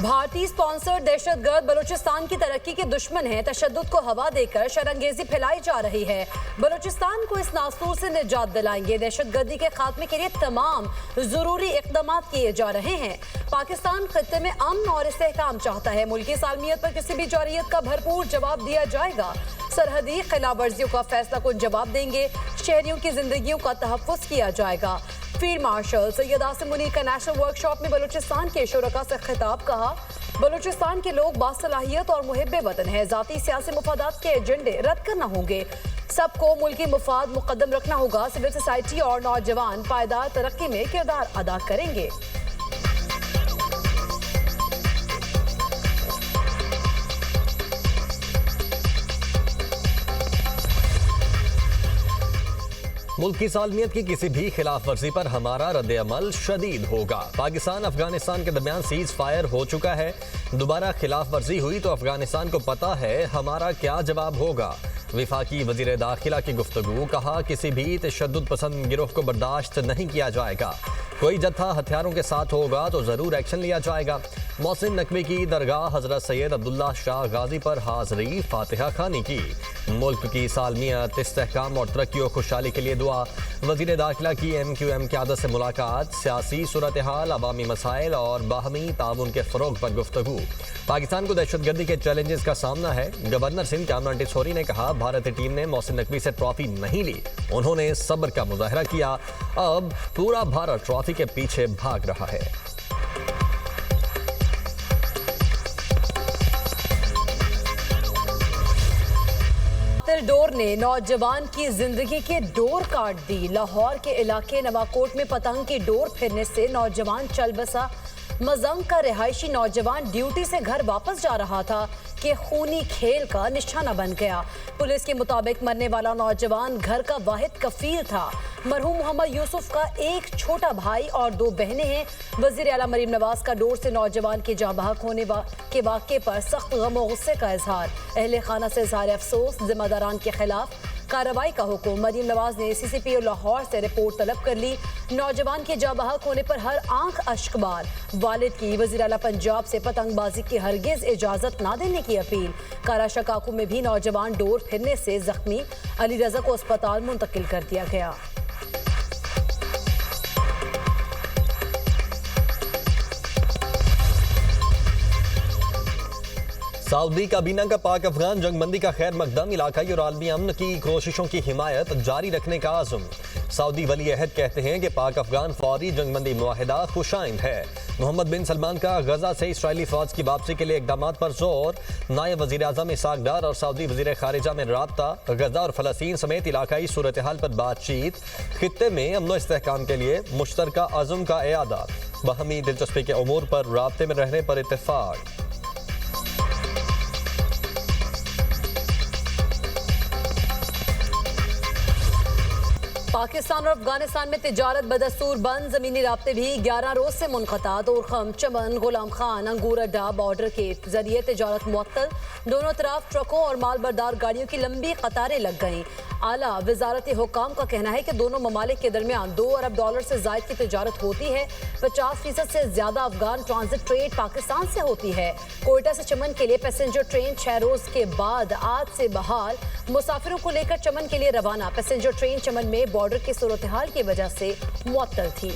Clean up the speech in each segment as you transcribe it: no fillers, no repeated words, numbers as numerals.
भारतीय स्पॉन्सर्ड दहशतगर्द बलूचिस्तान की तरक्की के दुश्मन हैं। तशद्दुद को हवा देकर शरंगेजी फैलाई जा रही है। बलूचिस्तान को इस नासूर से निजात दिलाएंगे। दहशतगर्दी के खात्मे के लिए तमाम जरूरी इक़दाम किए जा रहे हैं। पाकिस्तान खित्ते में अमन और इस्तेहकाम चाहता है। मुल्की सालमियत पर किसी भी जारियत का भरपूर जवाब दिया जाएगा। सरहदी खिलाफवर्जियों का फैसला कुन जवाब देंगे। शहरियों की जिंदगियों का तहफ़्फ़ुज़ किया जाएगा। फील्ड मार्शल सैयद आसिम मुनीर का नेशनल वर्कशॉप में बलूचिस्तान के शुरका से खिताब। कहा, बलूचिस्तान के लोग बासलाहियत और मुहिब्बे वतन है। जाती सियासी मुफादात के एजेंडे रद्द करना होंगे। सबको मुल्की मुफाद मुकद्दम रखना होगा। सिविल सोसाइटी और नौजवान पायदार तरक्की में किरदार अदा करेंगे। मुल्क की सालमियत की किसी भी खिलाफ वर्जी पर हमारा रद्द अमल शदीद होगा। पाकिस्तान अफगानिस्तान के दरमियान सीज फायर हो चुका है। दोबारा खिलाफ वर्जी हुई तो अफगानिस्तान को पता है हमारा क्या जवाब होगा। विफाकी वजीर दाखिला की गुफ्तगू। कहा, किसी भी तशद्दुद पसंद गिरोह को बर्दाश्त नहीं किया जाएगा। कोई जत्था हथियारों के साथ होगा तो जरूर एक्शन लिया जाएगा। मोहसिन नकवी की दरगाह हजरत सैयद अब्दुल्ला शाह गाजी पर हाजिरी फातिहा खानी की। मुल्क की सालमियत, इस्तेहकाम और तरक्की और खुशहाली के लिए दुआ। वजीर दाखिला की MQM क़यादत से मुलाकात। सियासी सूरत हाल, अवामी मसाइल और बाहमी ताउन के फ़रोग पर गुफ्तगू। पाकिस्तान को दहशतगर्दी के चैलेंजेस का सामना है। गवर्नर सिंध कामरान टिसोरी ने कहा, भारतीय टीम ने मोहसिन नकवी से ट्रॉफी नहीं ली। उन्होंने सब्र का मुजाहरा किया। अब पूरा भारत ट्रॉफी के पीछे भाग रहा है। डोर ने नौजवान की जिंदगी के डोर काट दी। लाहौर के इलाके नवाकोट में पतंग की डोर फिरने से नौजवान चल बसा। मजंग का रिहायशी नौजवान ड्यूटी से घर वापस जा रहा था कि खूनी खेल का निशाना बन गया। पुलिस के मुताबिक मरने वाला नौजवान घर का वाहिद कफील था। मरहूम मोहम्मद यूसुफ का एक छोटा भाई और 2 बहनें हैं। वजीर आला मरीम नवाज का डोर से नौजवान के जाँ बहक होने के वाक़े पर सख्त गम और गुस्से का इजहार। अहले खाना से इजहार अफसोस। जिम्मेदारान के खिलाफ कार्रवाई का हुक्म। मरीम नवाज ने CCPO लाहौर से रिपोर्ट तलब कर ली। नौजवान के जाँ बहक होने पर हर आंख अश्कबार। वालिद की वज़ीर आला पंजाब से पतंगबाजी की हरगिज इजाजत ना देने की अपील। काराशा काकू में भी नौजवान डोर फिरने से जख्मी। अली रजा को अस्पताल मुंतकिल कर दिया गया। सऊदी काबीना का पाक अफगान जंगबंदी का खैर मकदम, इलाकाई और आलमी अमन की कोशिशों की हिमायत जारी रखने का आज़म। सऊदी वली अहद कहते हैं कि पाक अफगान फौरी जंगबंदी मुआहिदा खुशाइंद है। मोहम्मद बिन सलमान का गजा से इसराइली फौज की वापसी के लिए इकदाम पर जोर। नायब वज़ीर आज़म इसहाक डार और सऊदी वज़ीर खारिजा में राब्ता। गजा और फ़लस्तीन समेत इलाकाई सूरत हाल पर बातचीत। खित्ते में अमन इस्तेहकाम के लिए मुश्तरका अज़म का एआदा। बाहमी दिलचस्पी के उमूर पर राब्ते में रहने पर इत्तेफाक। पाकिस्तान और अफगानिस्तान में तिजारत बदस्तूर बंद। ज़मीनी राब्ते भी 11 रोज से मुनक़ता। तोरखम, चमन, गुलाम खान, अंगूर अड्डा, बॉर्डर के जरिए तिजारत मुअत्तल। दोनों तरफ ट्रकों और मालबरदार गाड़ियों की लंबी कतारें लग गईं। आला वजारती हुक्काम का कहना है कि दोनों ममालिक के दरमियान $2 अरब से जायद की तिजारत होती है। 50% से ज्यादा अफगान ट्रांजिट ट्रेड पाकिस्तान से होती है। कोयटा से चमन के लिए पैसेंजर ट्रेन 6 रोज के बाद आज से बहाल। मुसाफिरों को लेकर चमन के लिए रवाना। पैसेंजर ट्रेन चमन में बॉर्डर की सूरत हाल की वजह से मुअत्तल थी।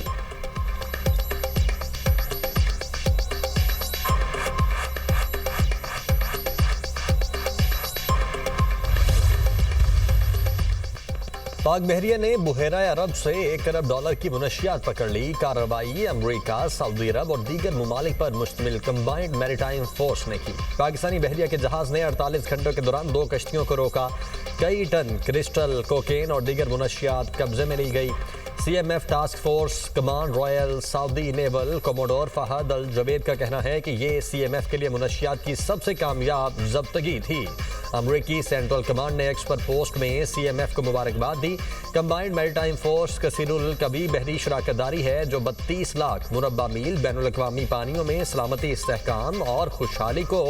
पाक बहरिया ने बुहेरा अरब से $1 अरब की मुनशियात पकड़ ली। कार्रवाई अमरीका, सऊदी अरब और दीगर ममालिक पर मुश्तमिल कंबाइंड मैरीटाइम फोर्स ने की। पाकिस्तानी बहरिया के जहाज ने 48 घंटों के दौरान 2 कश्तियों को रोका। कई टन क्रिस्टल, कोकेन और दीगर मुनशियात कब्जे में ली गई। CMF task force command royal Saudi naval commodore Fahd Al Jawed का कहना है कि ये CMF के लिए मुनशियात की सबसे कामयाब जब्तगी थी। अमरीकी सेंट्रल कमांड ने एक्स पर पोस्ट में CMF को मुबारकबाद दी। कंबाइंड मैरीटाइम फोर्स कसीरुल कबी बहरी शराकतदारी है जो 32 लाख मुरब्बा मील बैनुल-अक़वामी पानियों में सलामती, इस्तेहकाम और खुशहाली को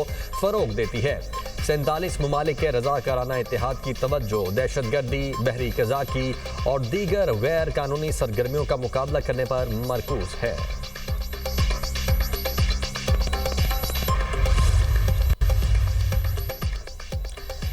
फ़रोग देती है। 47 ममालिक के रज़ाकाराना इत्तेहाद की तवज्जो दहशतगर्दी, बहरी कज़ाकी और दीगर गैर कानूनी सरगर्मियों का मुकाबला करने पर मरकूज है।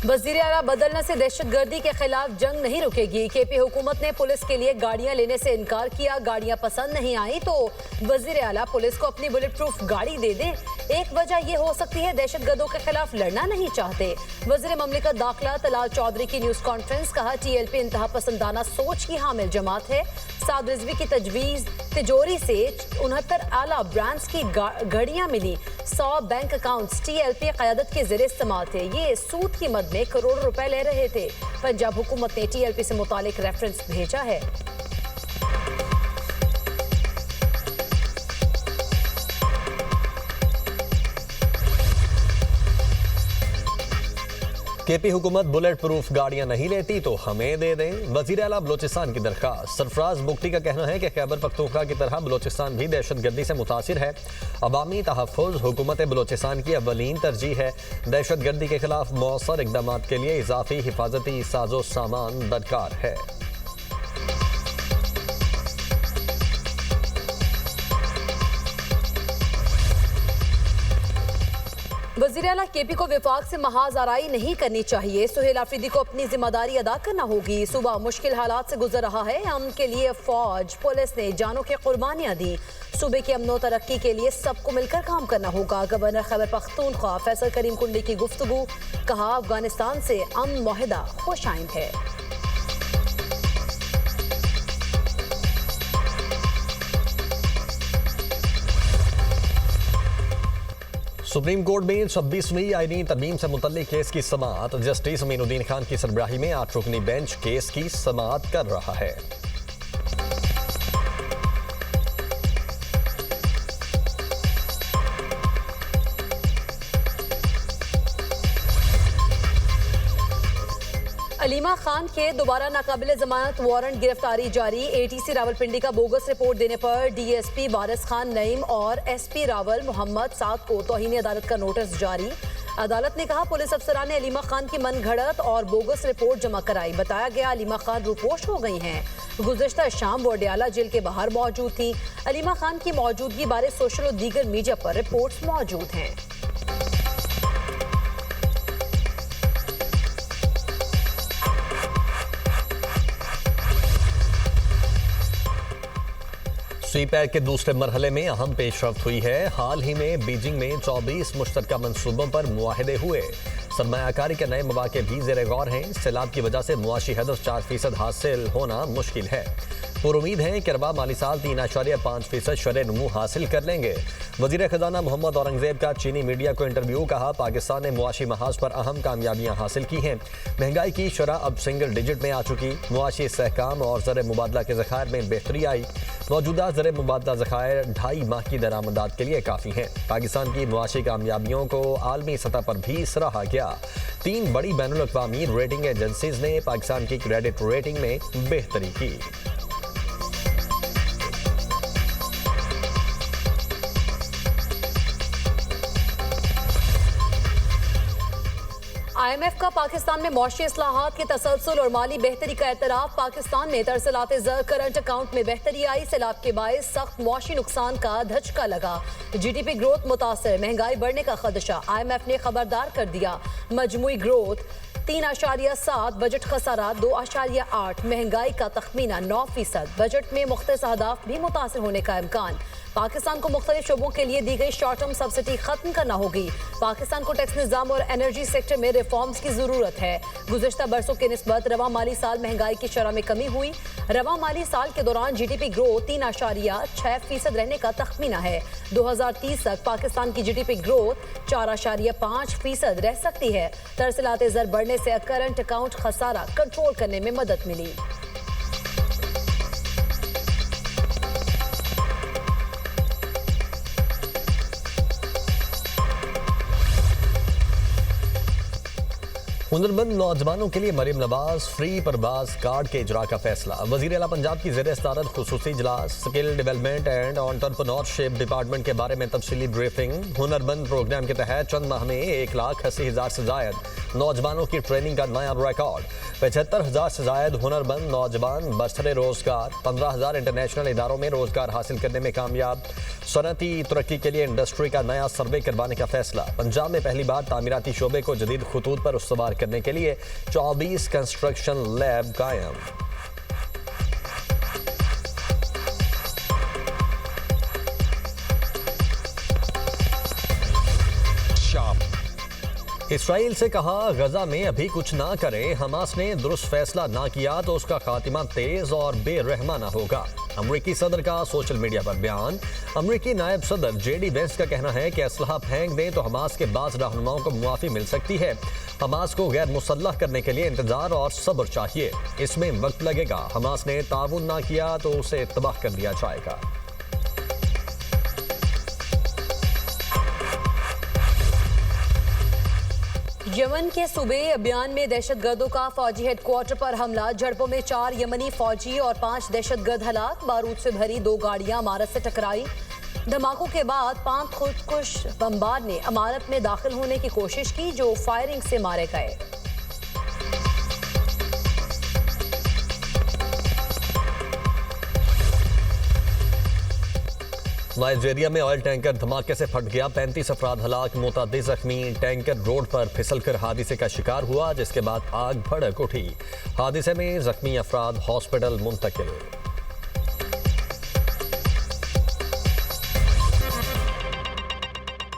वजीर आला बदलने से दहशतगर्दी के खिलाफ जंग नहीं रुकेगी। केपी हुकूमत ने पुलिस के लिए गाड़ियां लेने से इनकार किया। गाड़ियां पसंद नहीं आई तो वजीर आला पुलिस को अपनी बुलेट प्रूफ गाड़ी दे दे। एक वजह यह हो सकती है दहशतगर्दों के खिलाफ लड़ना नहीं चाहते। वजीर ममलिकत दाखिला तलाल चौधरी की न्यूज कॉन्फ्रेंस, कहा TLP इंतहा पसंदाना सोच की हामिल जमात है। साद रिजवी की तजवीज तिजोरी से 69 आला ब्रांड्स की घड़ियां मिली। 100 बैंक अकाउंट्स TLP क़यादत के ज़रिए इस्तेमाल थे। ये सूद की मद में करोड़ों रुपए ले रहे थे। पंजाब हुकूमत ने TLP से मुतालिक रेफरेंस भेजा है। केपी हुकूमत बुलेट प्रूफ गाड़ियां नहीं लेती तो हमें दे दें, वजीर आला बलोचिस्तान की दरखास्त। सरफराज मुफ्ती का कहना है कि खैबर पख्तूनख्वा की तरह बलोचिस्तान भी दहशतगर्दी से मुतासिर है। अवामी तहफ़्फ़ुज़ हुकूमत बलोचिस्तान की अवलीन तरजीह है। दहशतगर्दी के खिलाफ मौसर इक़दाम के लिए इजाफी हिफाजती साजो सामान दरकार है। वज़ीर आला केपी को विफाक से महाज आराई नहीं करनी चाहिए। सुहेल आफरीदी को अपनी जिम्मेदारी अदा करना होगी। सूबा मुश्किल हालात से गुजर रहा है। अमन के लिए फौज पुलिस ने जानों की कुर्बानियां दी। सूबे की अमनो तरक्की के लिए सबको मिलकर काम करना होगा। गवर्नर खैबर पख्तूनख्वा फैसल करीम कुंडी की गुफ्तगू, कहा अफगानिस्तान से अमन मुआहिदा खुशाइंद है। सुप्रीम कोर्ट में 26वीं आईनी तरमीम से मुतल्लिक केस की समाअत जस्टिस अमीनुद्दीन खान की सरबराही में 8 रुकनी बेंच केस की समाअत कर रहा है। अलीमा खान के दोबारा नाकाबिले जमानत वारंट गिरफ्तारी जारी। ATC रावलपिंडी का बोगस रिपोर्ट देने पर DSP वारिस खान नईम और SP रावल मोहम्मद साद को तौहीन अदालत का नोटिस जारी। अदालत ने कहा पुलिस अफसरान ने अलीमा खान की मनगढ़ंत और बोगस रिपोर्ट जमा कराई। बताया गया अलीमा खान रूपोश हो गई हैं। गुज़िश्ता शाम वो अडयाला जेल के बाहर मौजूद थी। अलीमा खान की मौजूदगी बारे सोशल और दीगर मीडिया पर रिपोर्ट्स मौजूद हैं। CPEC के दूसरे मरहले में अहम पेशरफ्त हुई है। हाल ही में बीजिंग में 24 मुश्तरका मंसूबों पर मुआहिदे हुए। सरमायाकारी के नए मौके भी ज़ेर गौर हैं। सैलाब की वजह से मुआशी हदफ 4% हासिल होना मुश्किल है। पुरुमीद है कि रबा माली साल 3.5% शरह नमू हासिल कर लेंगे। वजीर खजाना मोहम्मद औरंगजेब का चीनी मीडिया को इंटरव्यू, कहा पाकिस्तान ने मुआशी महाज पर अहम कामयाबियां हासिल की हैं। महंगाई की शरह अब सिंगल डिजिट में आ चुकी। मुआशी सहकाम और ज़र मुबादला के ज़खायर में बेहतरी आई। मौजूदा ज़र मुबादला ज़खायर 2.5 माह की दरामदात के लिए काफ़ी हैं। पाकिस्तान की मुआशी कामयाबियों को आलमी सतह पर भी सराहा गया। 3 बड़ी बैनुल अक़वामी रेटिंग एजेंसीज ने पाकिस्तान की क्रेडिट रेटिंग में बेहतरी की। IMF का पाकिस्तान में मौशी इस्लाहात के तसलसल और माली बेहतरी का एतराफ़। पाकिस्तान में तरसलाते ज़र करंट अकाउंट में बेहतरी आई। सैलाब के बायस सख्त मौशी नुकसान का धचका लगा। GDP ग्रोथ मुतासर, महंगाई बढ़ने का खदशा। IMF ने खबरदार कर दिया। मजमूई ग्रोथ 3.7, बजट खसारा 2.8, महंगाई का तखमीना 9%। बजट में मुख्तलिफ अहदाफ भी मुतासर होने का इम्कान। पाकिस्तान को मुख्तलिफ शोबों के लिए दी गई शॉर्ट टर्म सब्सिडी खत्म करना होगी। पाकिस्तान को टैक्स निज़ाम और एनर्जी सेक्टर में रिफॉर्म्स की जरूरत है। गुज़िश्ता बरसों के निस्बत रवा माली साल महंगाई की शरह में कमी हुई। रवा माली साल के दौरान GDP ग्रोथ 3.6% रहने का तखमीना है। 2030 तक पाकिस्तान की GDP ग्रोथ 4.5% रह सकती है। तरसलाते ज़र बढ़ने से करंट अकाउंट खसारा कंट्रोल करने में मदद मिली। हुनरमंद नौजवानों के लिए मरीम नवाज फ्री परवाज कार्ड के इजरा का फैसला। वजीर आला पंजाब की ज़ेर सदारत खुसूसी इजलास। Skill development and entrepreneurship department के बारे में तफसीली ब्रीफिंग। हुनरमंद प्रोग्राम के तहत चंद माह में 1,80,000 से जायद नौजवानों की ट्रेनिंग का नया रिकॉर्ड। 75,000 से जायद हुनरमंद नौजवान बरसरे रोजगार। 15,000 इंटरनेशनल इदारों में रोजगार हासिल करने में कामयाब। सनती तरक्की के लिए इंडस्ट्री का नया सर्वे करवाने का फैसला। पंजाब में पहली बार तामीराती शोबे को जदीद खतूत पर उसवार करने के लिए 24 कंस्ट्रक्शन लैब कायम। इसराइल से कहा गजा में अभी कुछ ना करें, हमास ने दुरुस्त फैसला ना किया तो उसका खात्मा तेज और बेरहमाना होगा। अमरीकी सदर का सोशल मीडिया पर बयान। अमरीकी नायब सदर जेडी वेंस का कहना है कि असलहा फेंक दें तो हमास के बाज़ रहनुमाओं को मुआफ़ी मिल सकती है। हमास को गैर मुसल्लह करने के लिए इंतजार और सब्र चाहिए, इसमें वक्त लगेगा। हमास ने ताउन ना किया तो उसे तबाह कर दिया जाएगा। यमन के सूबे अबियान में दहशतगर्दों का फौजी हेडक्वार्टर पर हमला। झड़पों में 4 यमनी फौजी और 5 दहशतगर्द हलाक। बारूद से भरी 2 गाड़ियां इमारत से टकराई। धमाकों के बाद 5 खुदकुश बमबार ने इमारत में दाखिल होने की कोशिश की, जो फायरिंग से मारे गए। नाइजीरिया में ऑयल टैंकर धमाके से फट गया, 35 अफराद हलाक, मुतअद्दिद जख्मी। टैंकर रोड पर फिसलकर हादसे का शिकार हुआ, जिसके बाद आग भड़क उठी। हादसे में जख्मी अफराद हॉस्पिटल मुंतकिल।